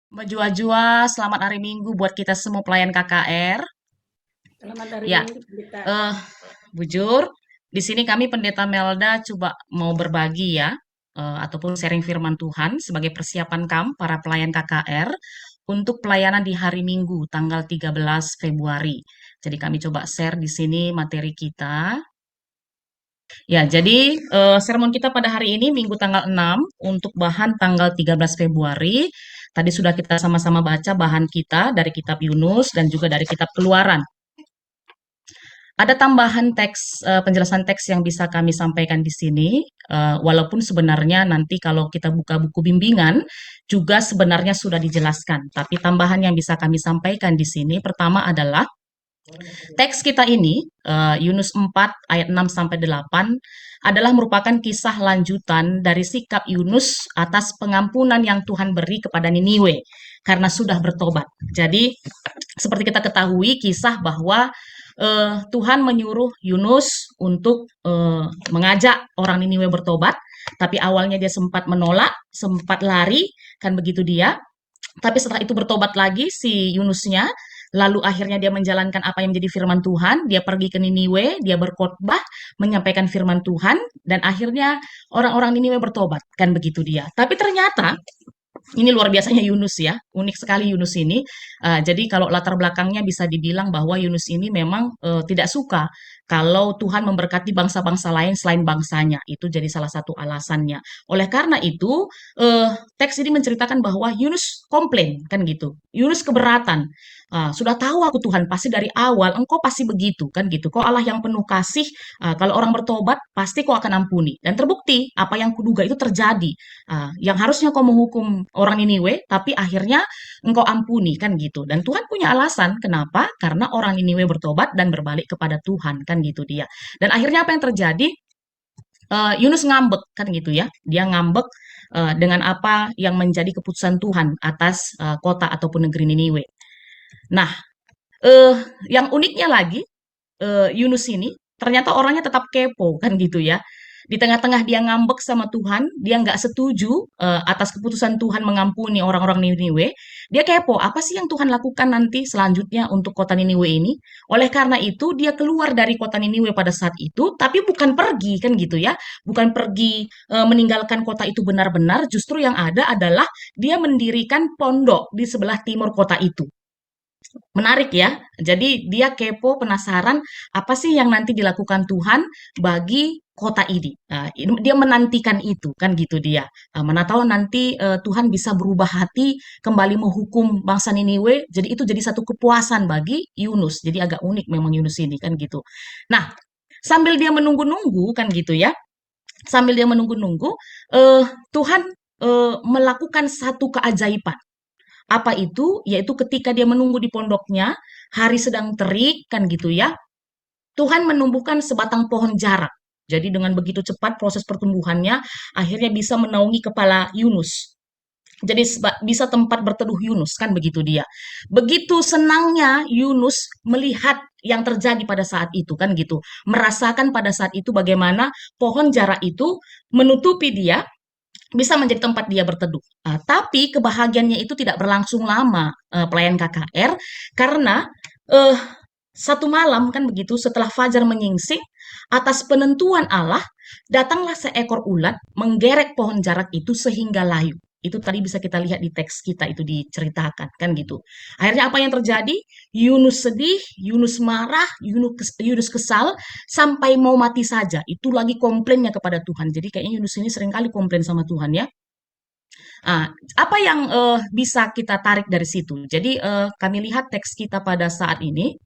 Mbak Jua-Jua, selamat hari Minggu buat kita semua pelayan KKR. Selamat hari Ya, Minggu, Pendeta. eh bujur, di sini kami Pendeta Melda coba mau berbagi ya, ataupun sharing firman Tuhan sebagai persiapan para pelayan KKR untuk pelayanan di hari Minggu, tanggal 13 Februari. Jadi kami coba share di sini materi kita. Ya, jadi sermon kita pada hari ini Minggu tanggal 6 untuk bahan tanggal 13 Februari. Tadi sudah kita sama-sama baca bahan kita dari kitab Yunus dan juga dari kitab Keluaran. Ada tambahan teks, penjelasan teks yang bisa kami sampaikan di sini, walaupun sebenarnya nanti kalau kita buka buku bimbingan juga sebenarnya sudah dijelaskan. Tapi tambahan yang bisa kami sampaikan di sini pertama adalah teks kita ini, Yunus 4 ayat 6 sampai 8, adalah merupakan kisah lanjutan dari sikap Yunus atas pengampunan yang Tuhan beri kepada Niniwe karena sudah bertobat. Jadi, seperti kita ketahui kisah bahwa Tuhan menyuruh Yunus untuk mengajak orang Niniwe bertobat, tapi awalnya dia sempat menolak, sempat lari, kan begitu dia. Tapi setelah itu bertobat lagi si Yunusnya, lalu akhirnya dia menjalankan apa yang menjadi firman Tuhan, dia pergi ke Niniwe, dia berkhotbah, menyampaikan firman Tuhan, dan akhirnya orang-orang Niniwe bertobat, kan begitu dia. Tapi ternyata ini luar biasanya Yunus ya, unik sekali Yunus ini. Jadi kalau latar belakangnya bisa dibilang bahwa Yunus ini memang tidak suka kalau Tuhan memberkati bangsa-bangsa lain selain bangsanya. Itu jadi salah satu alasannya. Oleh karena itu, teks ini menceritakan bahwa Yunus komplain kan gitu. Yunus keberatan. Sudah tahu aku Tuhan pasti dari awal engkau pasti begitu kan gitu. Kau Allah yang penuh kasih. Kalau orang bertobat pasti kau akan ampuni. Dan terbukti apa yang kuduga itu terjadi. Yang harusnya kau menghukum orang Niniwe, tapi akhirnya engkau ampuni kan gitu. Dan Tuhan punya alasan kenapa? Karena orang Niniwe bertobat dan berbalik kepada Tuhan kan gitu dia. Dan akhirnya apa yang terjadi? Yunus ngambek kan gitu ya. Dia ngambek dengan apa yang menjadi keputusan Tuhan atas kota ataupun negeri Niniwe. Nah, eh, yang uniknya lagi Yunus ini ternyata orangnya tetap kepo kan gitu ya. Di tengah-tengah dia ngambek sama Tuhan, dia nggak setuju atas keputusan Tuhan mengampuni orang-orang Niniwe. Dia kepo, apa sih yang Tuhan lakukan nanti selanjutnya untuk kota Niniwe ini? Oleh karena itu, dia keluar dari kota Niniwe pada saat itu, tapi bukan pergi kan gitu ya. Bukan pergi meninggalkan kota itu benar-benar, justru yang ada adalah dia mendirikan pondok di sebelah timur kota itu. Menarik ya. Jadi dia kepo, penasaran apa sih yang nanti dilakukan Tuhan bagi kota ini. Dia menantikan itu kan gitu dia. Mana tahu nanti Tuhan bisa berubah hati kembali menghukum bangsa Niniwe. Jadi itu jadi satu kepuasan bagi Yunus. Jadi agak unik memang Yunus ini kan gitu. Nah, sambil dia menunggu-nunggu kan gitu ya. Sambil dia menunggu-nunggu, Tuhan melakukan satu keajaiban. Apa itu? Yaitu ketika dia menunggu di pondoknya, hari sedang terik kan gitu ya. Tuhan menumbuhkan sebatang pohon jarak. Jadi dengan begitu cepat proses pertumbuhannya akhirnya bisa menaungi kepala Yunus. Jadi bisa tempat berteduh Yunus kan begitu dia. Begitu senangnya Yunus melihat yang terjadi pada saat itu kan gitu. Merasakan pada saat itu bagaimana pohon jarak itu menutupi dia bisa menjadi tempat dia berteduh. Tapi kebahagiaannya itu tidak berlangsung lama, pelayan KKR, karena uh, satu malam kan begitu setelah fajar menyingsing, atas penentuan Allah, datanglah seekor ulat menggerek pohon jarak itu sehingga layu. Itu tadi bisa kita lihat di teks kita itu diceritakan kan gitu. Akhirnya apa yang terjadi? Yunus sedih, Yunus marah, Yunus kesal sampai mau mati saja. Itu lagi komplainnya kepada Tuhan. Jadi kayaknya Yunus ini seringkali komplain sama Tuhan ya. Ah, apa yang bisa kita tarik dari situ? Jadi kami lihat teks kita pada saat ini,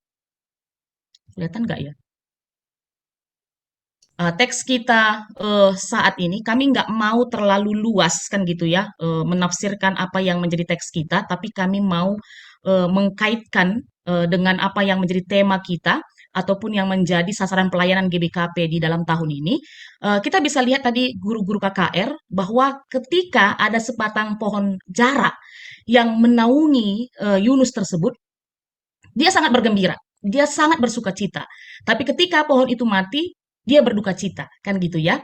kelihatan nggak ya? Teks kita saat ini kami nggak mau terlalu luas kan gitu ya menafsirkan apa yang menjadi teks kita, tapi kami mau mengkaitkan dengan apa yang menjadi tema kita ataupun yang menjadi sasaran pelayanan GBKP di dalam tahun ini. Kita bisa lihat tadi guru-guru KKR bahwa ketika ada sebatang pohon jarak yang menaungi Yunus tersebut, dia sangat bergembira, dia sangat bersuka cita. Tapi ketika pohon itu mati, dia berduka cita, kan gitu ya.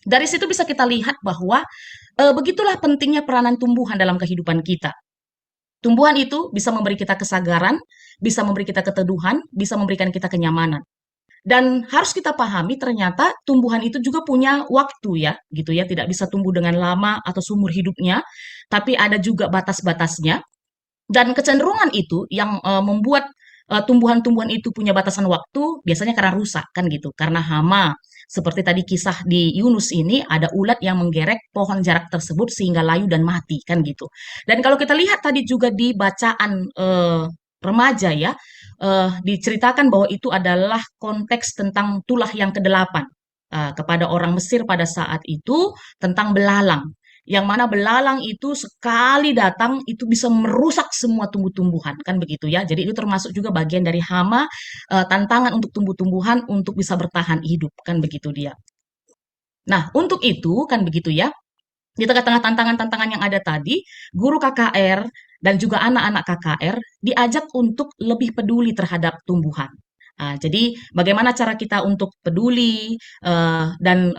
Dari situ bisa kita lihat bahwa begitulah pentingnya peranan tumbuhan dalam kehidupan kita. Tumbuhan itu bisa memberi kita kesadaran, bisa memberi kita keteduhan, bisa memberikan kita kenyamanan. Dan harus kita pahami ternyata tumbuhan itu juga punya waktu ya, gitu ya, tidak bisa tumbuh dengan lama atau seumur hidupnya, tapi ada juga batas-batasnya. Dan kecenderungan itu yang membuat tumbuhan-tumbuhan itu punya batasan waktu biasanya karena rusak kan gitu, karena hama. Seperti tadi kisah di Yunus ini ada ulat yang menggerek pohon jarak tersebut sehingga layu dan mati kan gitu. Dan kalau kita lihat tadi juga di bacaan remaja ya, diceritakan bahwa itu adalah konteks tentang tulah yang kedelapan kepada orang Mesir pada saat itu tentang belalang yang mana belalang itu sekali datang itu bisa merusak semua tumbuh-tumbuhan kan begitu ya. Jadi itu termasuk juga bagian dari hama, tantangan untuk tumbuh-tumbuhan untuk bisa bertahan hidup kan begitu dia. Nah, untuk itu kan begitu ya. Di tengah-tengah tantangan-tantangan yang ada tadi, guru KKR dan juga anak-anak KKR diajak untuk lebih peduli terhadap tumbuhan. Jadi bagaimana cara kita untuk peduli dan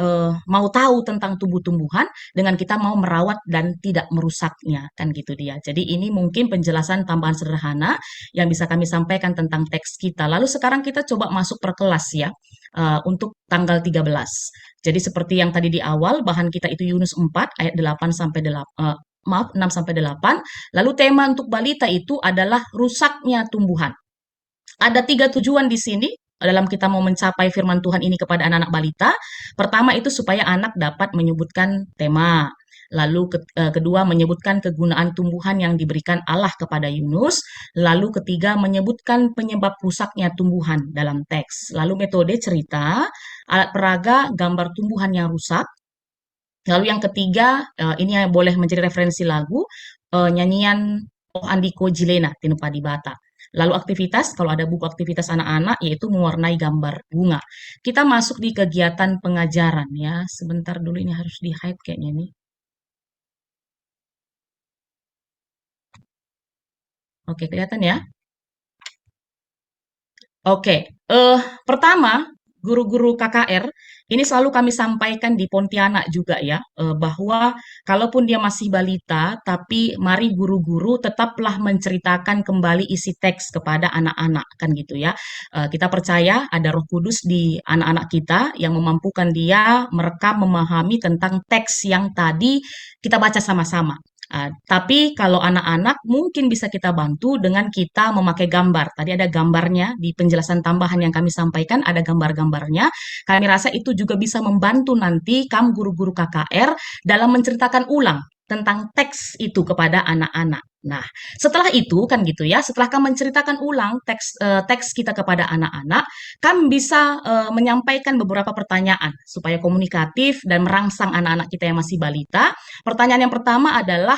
mau tahu tentang tumbuh-tumbuhan dengan kita mau merawat dan tidak merusaknya kan gitu dia. Jadi ini mungkin penjelasan tambahan sederhana yang bisa kami sampaikan tentang teks kita. Lalu sekarang kita coba masuk per kelas ya untuk tanggal 13. Jadi seperti yang tadi di awal, bahan kita itu Yunus 4 ayat 8 sampai 8, maaf 6 sampai 8. Lalu tema untuk balita itu adalah rusaknya tumbuhan. Ada 3 tujuan di sini dalam kita mau mencapai firman Tuhan ini kepada anak-anak balita. Pertama itu supaya anak dapat menyebutkan tema. Lalu kedua menyebutkan kegunaan tumbuhan yang diberikan Allah kepada Yunus. Lalu ketiga menyebutkan penyebab rusaknya tumbuhan dalam teks. Lalu metode cerita, alat peraga, gambar tumbuhan yang rusak. Lalu yang ketiga, ini yang boleh menjadi referensi lagu, nyanyian Oh Andiko Jilena, Tinupadi Bata. Lalu aktivitas, kalau ada buku aktivitas anak-anak, yaitu mewarnai gambar bunga. Kita masuk di kegiatan pengajaran ya. Sebentar dulu ini harus di-hide kayaknya nih. Oke, kelihatan ya? Oke, pertama, guru-guru KKR, ini selalu kami sampaikan di Pontianak juga ya, bahwa kalaupun dia masih balita, tapi mari guru-guru tetaplah menceritakan kembali isi teks kepada anak-anak, kan gitu ya. Kita percaya ada Roh Kudus di anak-anak kita yang memampukan dia merekam, memahami tentang teks yang tadi kita baca sama-sama. Tapi kalau anak-anak mungkin bisa kita bantu dengan kita memakai gambar. Tadi ada gambarnya di penjelasan tambahan yang kami sampaikan, ada gambar-gambarnya. Kami rasa itu juga bisa membantu nanti kamu guru-guru KKR dalam menceritakan ulang tentang teks itu kepada anak-anak. Nah, setelah itu kan gitu ya, setelah kamu menceritakan ulang teks kita kepada anak-anak, kamu bisa menyampaikan beberapa pertanyaan supaya komunikatif dan merangsang anak-anak kita yang masih balita. Pertanyaan yang pertama adalah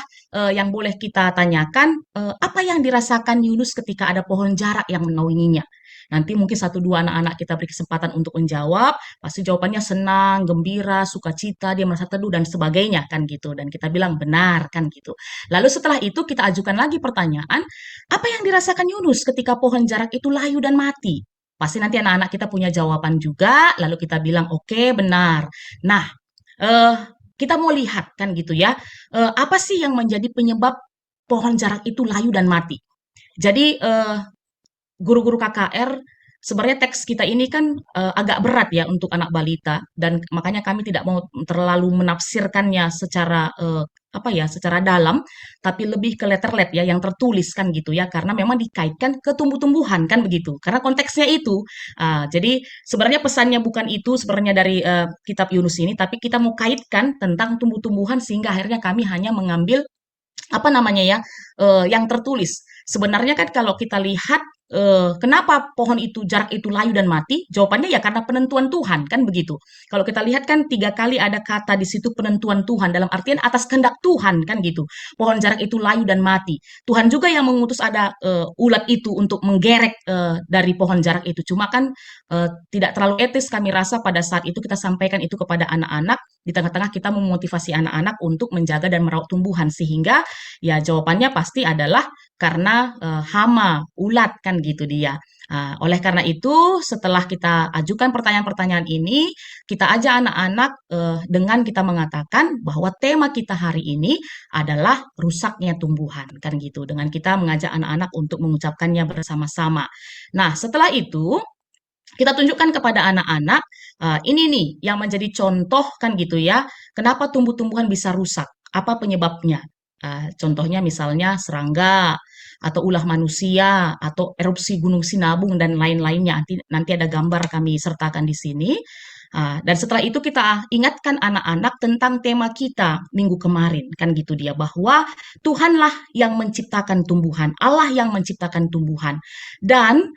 yang boleh kita tanyakan, apa yang dirasakan Yunus ketika ada pohon jarak yang menaunginya? Nanti mungkin satu dua anak-anak kita beri kesempatan untuk menjawab, pasti jawabannya senang, gembira, sukacita, dia merasa teduh dan sebagainya kan gitu. Dan kita bilang benar kan gitu. Lalu setelah itu kita ajukan lagi pertanyaan, apa yang dirasakan Yunus ketika pohon jarak itu layu dan mati? Pasti nanti anak-anak kita punya jawaban juga, lalu kita bilang oke, benar. Nah, eh, kita mau lihat kan gitu ya, apa sih yang menjadi penyebab pohon jarak itu layu dan mati? Jadi guru-guru KKR sebenarnya teks kita ini kan agak berat ya untuk anak balita dan makanya kami tidak mau terlalu menafsirkannya secara apa ya, secara dalam, tapi lebih ke letterlet ya yang tertulis kan gitu ya karena memang dikaitkan ke tumbuh-tumbuhan kan begitu. Karena konteksnya itu. Jadi sebenarnya pesannya bukan itu sebenarnya dari kitab Yunus ini, tapi kita mau kaitkan tentang tumbuh-tumbuhan sehingga akhirnya kami hanya mengambil apa namanya ya, yang tertulis. Sebenarnya kan kalau kita lihat, kenapa pohon itu jarak itu layu dan mati, jawabannya ya karena penentuan Tuhan, kan begitu. Kalau kita lihat kan 3 kali ada kata di situ penentuan Tuhan, dalam artian atas kehendak Tuhan, kan gitu. Pohon jarak itu layu dan mati. Tuhan juga yang mengutus ada, ulat itu untuk menggerek, dari pohon jarak itu. Cuma kan, tidak terlalu etis kami rasa pada saat itu kita sampaikan itu kepada anak-anak, di tengah-tengah kita memotivasi anak-anak untuk menjaga dan merawat tumbuhan, sehingga ya jawabannya pasti adalah karena hama, ulat kan gitu dia. Oleh karena itu, setelah kita ajukan pertanyaan-pertanyaan ini, kita ajak anak-anak dengan kita mengatakan bahwa tema kita hari ini adalah rusaknya tumbuhan, kan gitu. Dengan kita mengajak anak-anak untuk mengucapkannya bersama-sama. Nah, setelah itu kita tunjukkan kepada anak-anak, ini nih yang menjadi contoh kan gitu ya, kenapa tumbuh-tumbuhan bisa rusak, apa penyebabnya. Contohnya misalnya serangga, atau ulah manusia, atau erupsi Gunung Sinabung dan lain-lainnya. Nanti ada gambar kami sertakan di sini. Dan setelah itu kita ingatkan anak-anak tentang tema kita minggu kemarin, kan gitu dia, bahwa Tuhanlah yang menciptakan tumbuhan, Allah yang menciptakan tumbuhan. Dan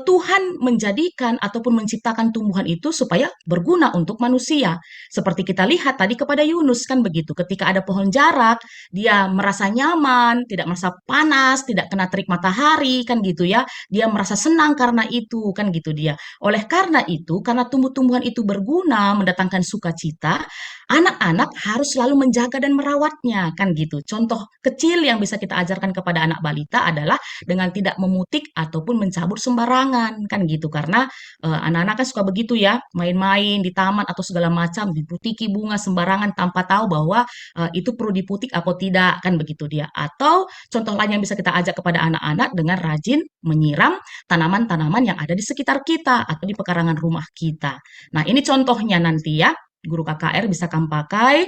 Tuhan menjadikan ataupun menciptakan tumbuhan itu supaya berguna untuk manusia. Seperti kita lihat tadi kepada Yunus kan begitu. Ketika ada pohon jarak, dia merasa nyaman, tidak merasa panas, tidak kena terik matahari kan gitu ya. Dia merasa senang karena itu kan gitu dia. Oleh karena itu, karena tumbuh-tumbuhan itu berguna, mendatangkan sukacita, anak-anak harus selalu menjaga dan merawatnya kan gitu. Contoh kecil yang bisa kita ajarkan kepada anak balita adalah dengan tidak memutik ataupun mencabut sembarangan kan gitu karena anak-anak kan suka begitu ya main-main di taman atau segala macam diputiki bunga sembarangan tanpa tahu bahwa itu perlu diputik atau tidak kan begitu dia atau contoh lain yang bisa kita ajak kepada anak-anak dengan rajin menyiram tanaman-tanaman yang ada di sekitar kita atau di pekarangan rumah kita. Nah, ini contohnya nanti ya guru KKR bisa kamu pakai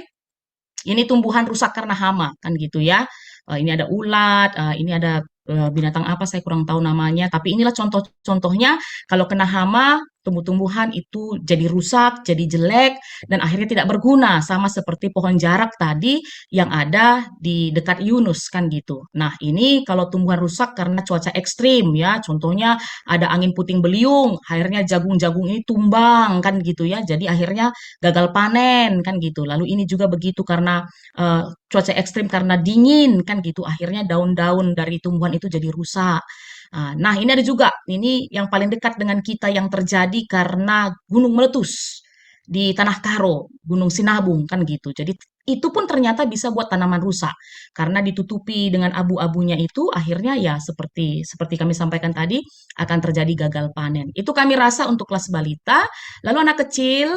ini tumbuhan rusak karena hama kan gitu ya. Ini ada ulat, ini ada binatang apa saya kurang tahu namanya, tapi inilah contoh-contohnya kalau kena hama tumbuh-tumbuhan itu jadi rusak, jadi jelek dan akhirnya tidak berguna sama seperti pohon jarak tadi yang ada di dekat Yunus kan gitu. Nah, ini kalau tumbuhan rusak karena cuaca ekstrim ya, contohnya ada angin puting beliung, akhirnya jagung-jagung ini tumbang kan gitu ya. Jadi akhirnya gagal panen kan gitu. Lalu ini juga begitu karena cuaca ekstrim karena dingin kan gitu. Akhirnya daun-daun dari tumbuhan itu jadi rusak. Nah, ini ada juga, ini yang paling dekat dengan kita yang terjadi karena gunung meletus di Tanah Karo, Gunung Sinabung kan gitu. Jadi itu pun ternyata bisa buat tanaman rusak karena ditutupi dengan abu-abunya itu akhirnya ya seperti seperti kami sampaikan tadi akan terjadi gagal panen. Itu kami rasa untuk kelas balita. Lalu anak kecil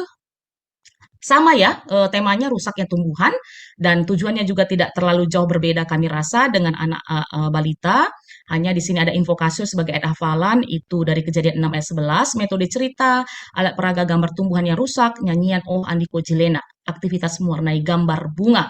sama ya, temanya rusaknya tumbuhan dan tujuannya juga tidak terlalu jauh berbeda kami rasa dengan anak balita. Hanya di sini ada info kasus sebagai ayat hafalan itu dari Kejadian 6 ayat 11, metode cerita, alat peraga gambar tumbuhan yang rusak, nyanyian Oh Andiko Jilena, aktivitas mewarnai gambar bunga.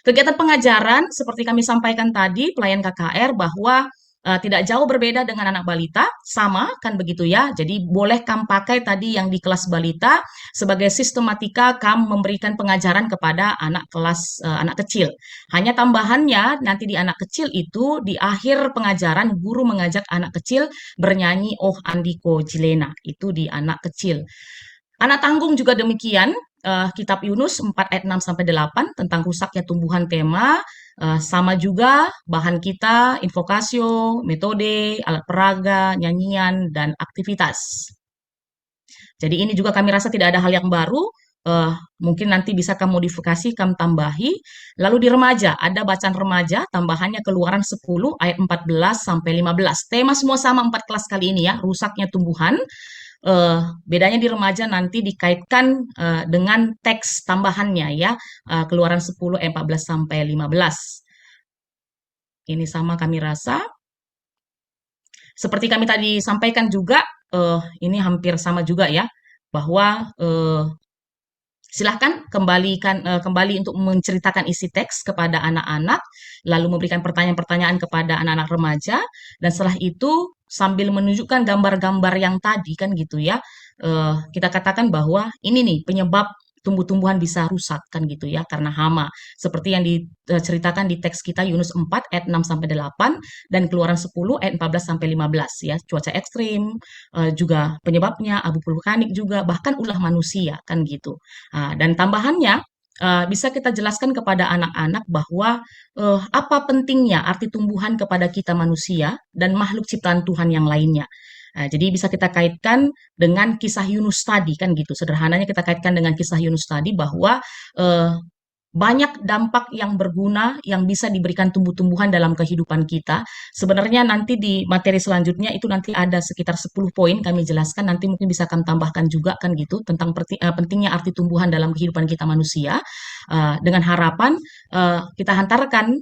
Kegiatan pengajaran seperti kami sampaikan tadi, pelayan KKR bahwa tidak jauh berbeda dengan anak balita, sama kan begitu ya. Jadi boleh kamu pakai tadi yang di kelas balita sebagai sistematika kamu memberikan pengajaran kepada anak kelas anak kecil. Hanya tambahannya nanti di anak kecil itu di akhir pengajaran guru mengajak anak kecil bernyanyi Oh Andiko Jilena. Itu di anak kecil. Anak tanggung juga demikian, kitab Yunus 4 ayat 6 sampai 8 tentang rusaknya tumbuhan tema, sama juga bahan kita, invokasio, metode, alat peraga, nyanyian, dan aktivitas. Jadi ini juga kami rasa tidak ada hal yang baru, mungkin nanti bisa kamu modifikasi, kamu tambahi. Lalu di remaja, ada bacaan remaja, tambahannya Keluaran 10 ayat 14 sampai 15. Tema semua sama 4 kelas kali ini ya, rusaknya tumbuhan. Bedanya di remaja nanti dikaitkan dengan teks tambahannya ya, Keluaran 10 ayat 14 sampai 15. Ini sama kami rasa. Seperti kami tadi sampaikan juga, ini hampir sama juga ya, bahwa silahkan kembali untuk menceritakan isi teks kepada anak-anak, lalu memberikan pertanyaan-pertanyaan kepada anak-anak remaja, dan setelah itu sambil menunjukkan gambar-gambar yang tadi kan gitu ya, kita katakan bahwa ini nih penyebab tumbuh-tumbuhan bisa rusak kan gitu ya karena hama. Seperti yang diceritakan di teks kita Yunus 4 ayat 6 sampai 8 dan Keluaran 10 ayat 14 sampai 15 ya. Cuaca ekstrim, juga penyebabnya abu vulkanik juga bahkan ulah manusia kan gitu. Dan tambahannya bisa kita jelaskan kepada anak-anak bahwa apa pentingnya arti tumbuhan kepada kita manusia dan makhluk ciptaan Tuhan yang lainnya. Jadi bisa kita kaitkan dengan kisah Yunus tadi kan gitu. Sederhananya kita kaitkan dengan kisah Yunus tadi bahwa eh, banyak dampak yang berguna yang bisa diberikan tumbuh-tumbuhan dalam kehidupan kita. Sebenarnya nanti di materi selanjutnya itu nanti ada sekitar 10 poin kami jelaskan, nanti mungkin bisa kami tambahkan juga kan gitu tentang pentingnya arti tumbuhan dalam kehidupan kita manusia. Dengan harapan kita hantarkan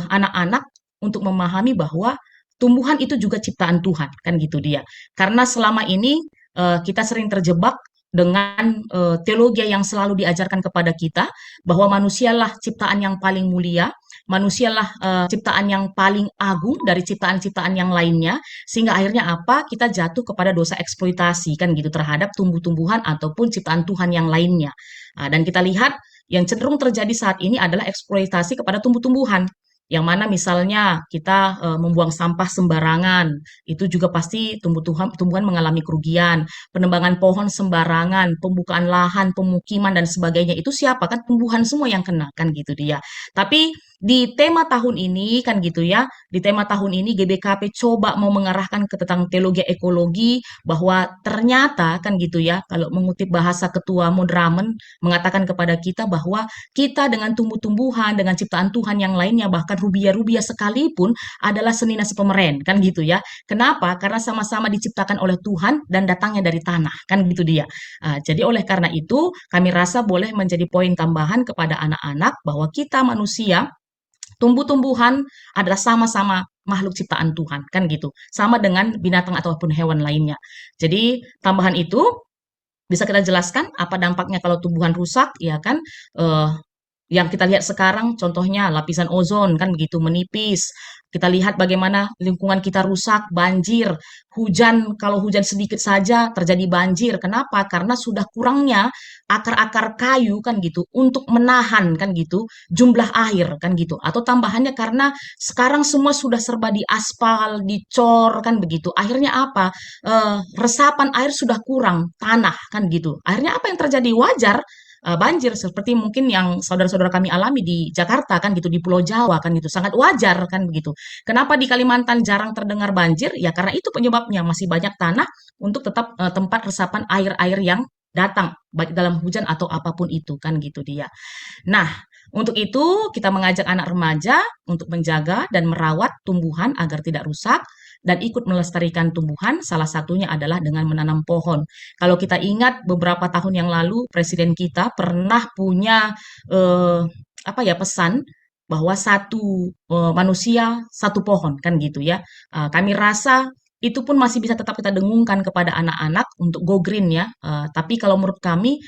anak-anak untuk memahami bahwa tumbuhan itu juga ciptaan Tuhan, kan gitu dia. Karena selama ini kita sering terjebak dengan teologi yang selalu diajarkan kepada kita bahwa manusialah ciptaan yang paling mulia, manusialah ciptaan yang paling agung dari ciptaan-ciptaan yang lainnya, sehingga akhirnya apa? Kita jatuh kepada dosa eksploitasi kan gitu terhadap tumbuh-tumbuhan ataupun ciptaan Tuhan yang lainnya. Dan kita lihat yang cenderung terjadi saat ini adalah eksploitasi kepada tumbuh-tumbuhan. Yang mana misalnya kita membuang sampah sembarangan, itu juga pasti tumbuhan mengalami kerugian. Penebangan pohon sembarangan, pembukaan lahan, pemukiman dan sebagainya itu siapa kan tumbuhan semua yang kena kan gitu dia. Tapi di tema tahun ini kan gitu ya, di tema tahun ini GBKP coba mau mengarahkan ke tentang teologi ekologi bahwa ternyata kan gitu ya, kalau mengutip bahasa Ketua Modramen mengatakan kepada kita bahwa kita dengan tumbuh-tumbuhan, dengan ciptaan Tuhan yang lainnya, bahkan rubia-rubia sekalipun adalah seni nasi pemeren, kan gitu ya. Kenapa? Karena sama-sama diciptakan oleh Tuhan dan datangnya dari tanah, kan gitu dia. Jadi oleh karena itu, kami rasa boleh menjadi poin tambahan kepada anak-anak bahwa kita manusia, tumbuh-tumbuhan adalah sama-sama makhluk ciptaan Tuhan, kan gitu. Sama dengan binatang ataupun hewan lainnya. Jadi tambahan itu bisa kita jelaskan apa dampaknya kalau tumbuhan rusak, ya kan? Eh, yang kita lihat sekarang contohnya lapisan ozon kan begitu menipis. Kita lihat bagaimana lingkungan kita rusak, banjir, hujan kalau hujan sedikit saja terjadi banjir. Kenapa? Karena sudah kurangnya akar-akar kayu kan gitu untuk menahan kan gitu jumlah air kan gitu. Atau tambahannya karena sekarang semua sudah serba di aspal, dicor kan begitu. Akhirnya apa? Resapan air sudah kurang, tanah kan gitu. Akhirnya apa yang terjadi? Wajar banjir seperti mungkin yang saudara-saudara kami alami di Jakarta kan gitu, di Pulau Jawa kan gitu, sangat wajar kan begitu. Kenapa di Kalimantan jarang terdengar banjir? Ya karena itu penyebabnya masih banyak tanah untuk tetap tempat resapan air-air yang datang baik dalam hujan atau apapun itu kan gitu dia. Nah, untuk itu kita mengajak anak remaja untuk menjaga dan merawat tumbuhan agar tidak rusak dan ikut melestarikan tumbuhan, salah satunya adalah dengan menanam pohon. Kalau kita ingat beberapa tahun yang lalu presiden kita pernah punya eh, apa ya pesan bahwa satu manusia satu pohon kan gitu ya. Kami rasa itu pun masih bisa tetap kita dengungkan kepada anak-anak untuk go green ya. Tapi kalau menurut kami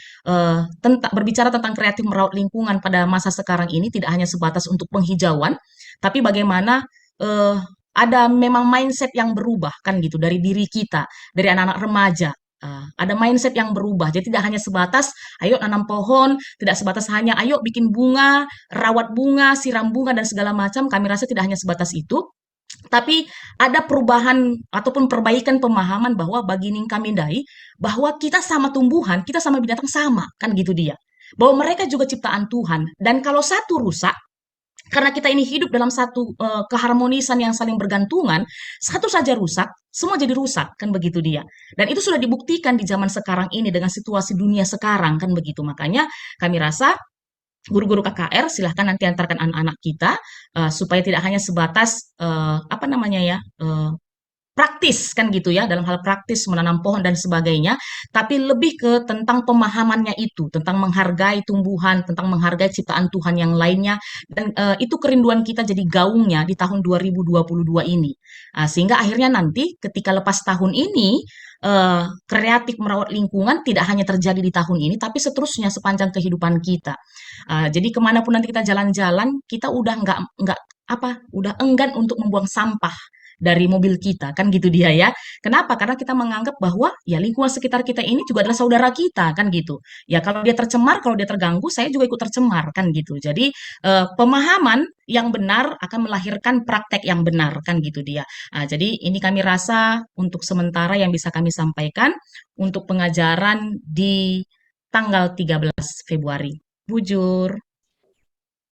berbicara tentang kreatif merawat lingkungan pada masa sekarang ini tidak hanya sebatas untuk penghijauan, tapi bagaimana eh, ada memang mindset yang berubah kan gitu dari diri kita, dari anak-anak remaja. Ada mindset yang berubah. Jadi tidak hanya sebatas ayo nanam pohon, tidak sebatas hanya ayo bikin bunga, rawat bunga, siram bunga dan segala macam. Kami rasa tidak hanya sebatas itu, tapi ada perubahan ataupun perbaikan pemahaman bahwa bagi Ningka Mindai, bahwa kita sama tumbuhan, kita sama binatang sama, kan gitu dia. Bahwa mereka juga ciptaan Tuhan. Dan kalau satu rusak, karena kita ini hidup dalam satu keharmonisan yang saling bergantungan, satu saja rusak, semua jadi rusak, kan begitu dia. Dan itu sudah dibuktikan di zaman sekarang ini dengan situasi dunia sekarang, kan begitu. Makanya kami rasa guru-guru KKR silahkan nanti antarkan anak-anak kita supaya tidak hanya sebatas apa namanya ya praktis kan gitu ya dalam hal praktis menanam pohon dan sebagainya, tapi lebih ke tentang pemahamannya itu tentang menghargai tumbuhan, tentang menghargai ciptaan Tuhan yang lainnya, dan itu kerinduan kita jadi gaungnya di tahun 2022 ini. Sehingga akhirnya nanti ketika lepas tahun ini kreatif merawat lingkungan tidak hanya terjadi di tahun ini tapi seterusnya sepanjang kehidupan kita. Jadi kemanapun nanti kita jalan-jalan kita udah nggak apa udah enggan untuk membuang sampah dari mobil kita, kan gitu dia ya. Kenapa? Karena kita menganggap bahwa ya lingkungan sekitar kita ini juga adalah saudara kita, kan gitu. Ya kalau dia tercemar, kalau dia terganggu, saya juga ikut tercemar, kan gitu. Jadi pemahaman yang benar akan melahirkan praktek yang benar, kan gitu dia. Jadi ini kami rasa untuk sementara yang bisa kami sampaikan untuk pengajaran di tanggal 13 Februari. Bujur.